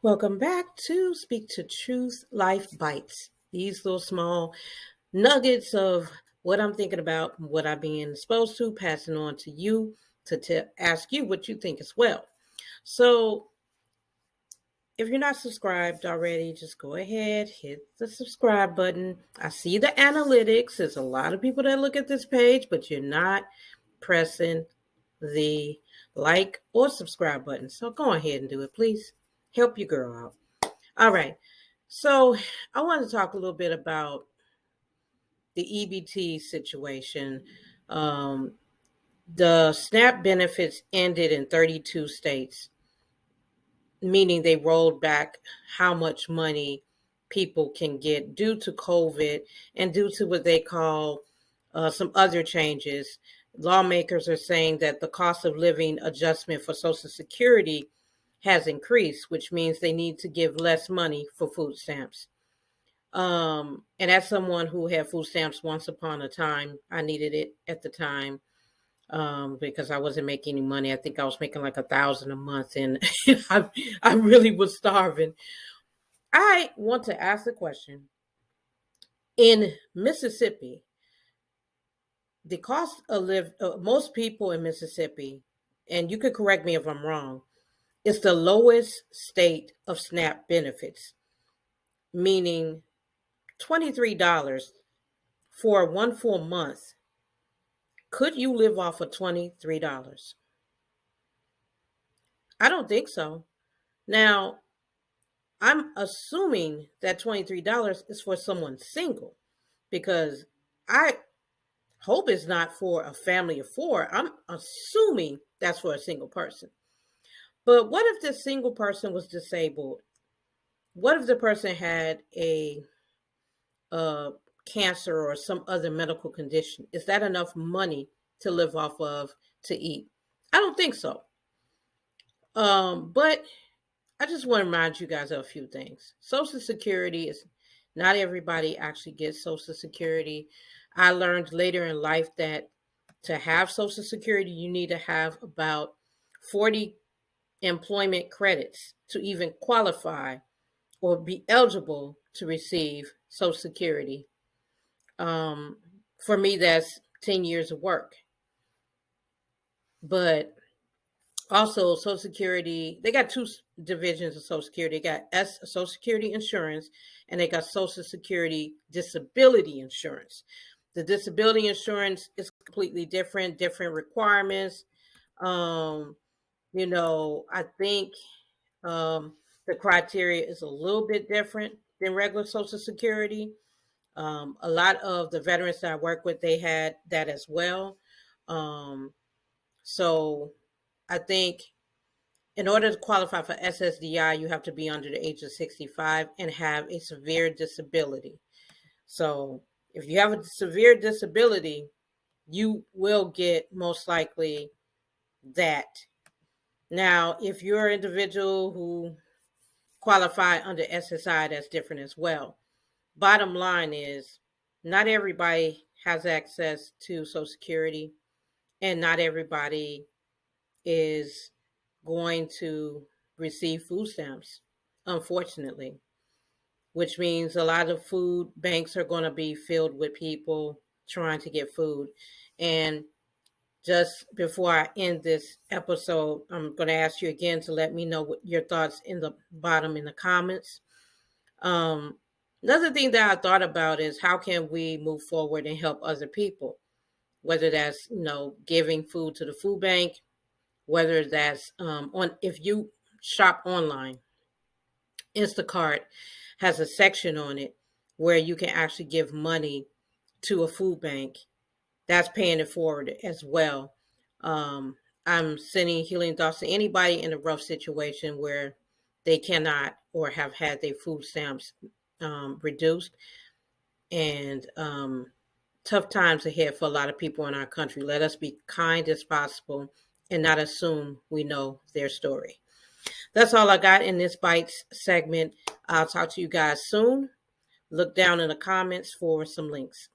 Welcome back to Speak to Truth Life Bites. These little small nuggets of what I'm thinking about, what I'm being exposed to, passing on to you to ask you what you think as well. So, if you're not subscribed already, just go ahead, hit the subscribe button. I see the analytics. There's a lot of people that look at this page, but you're not pressing the like or subscribe button. So, go ahead and do it, please. Help your girl out. All right. So I want to talk a little bit about the EBT situation. Um, the SNAP benefits ended in 32 states, meaning they rolled back how much money people can get due to COVID and due to what they call some other changes. Lawmakers are saying that the cost of living adjustment for Social Security has increased, which means they need to give less money for food stamps. And as someone who had food stamps once upon a time, I needed it at the time because I wasn't making any money. I think I was making like $1,000 a month, and I really was starving. I want to ask the question: in Mississippi, the cost of most people in Mississippi, and you could correct me if I'm wrong, is the lowest state of SNAP benefits, meaning $23 for one full month. Could you live off of $23? I don't think so. Now, I'm assuming that $23 is for someone single because I hope it's not for a family of four. I'm assuming that's for a single person. But what if the single person was disabled? What if the person had a cancer or some other medical condition? Is that enough money to live off of to eat? I don't think so. But I just want to remind you guys of a few things. Social Security is not everybody actually gets Social Security. I learned later in life that to have Social Security, you need to have about 40 employment credits to even qualify or be eligible to receive Social Security. For me, that's 10 years of work. But also, Social Security, they got two divisions of Social Security. They got Social Security insurance, and they got Social Security disability insurance. The disability insurance is completely different requirements. Um, I think the criteria is a little bit different than regular Social Security. A lot of the veterans that I work with, they had that as well. So I think in order to qualify for SSDI, you have to be under the age of 65 and have a severe disability. So if you have a severe disability, you will get most likely that. Now, if you're an individual who qualify under SSI, that's different as well. Bottom line is, not everybody has access to Social Security, and not everybody is going to receive food stamps, unfortunately, which means a lot of food banks are going to be filled with people trying to get food. And just before I end this episode, I'm going to ask you again to let me know what your thoughts in the bottom in the comments. Another thing that I thought about is how can we move forward and help other people, whether that's giving food to the food bank, whether that's if you shop online. Instacart has a section on it where you can actually give money to a food bank. That's paying it forward as well. I'm sending healing thoughts to anybody in a rough situation where they cannot or have had their food stamps reduced. And tough times ahead for a lot of people in our country. Let us be kind as possible and not assume we know their story. That's all I got in this Bites segment. I'll talk to you guys soon. Look down in the comments for some links.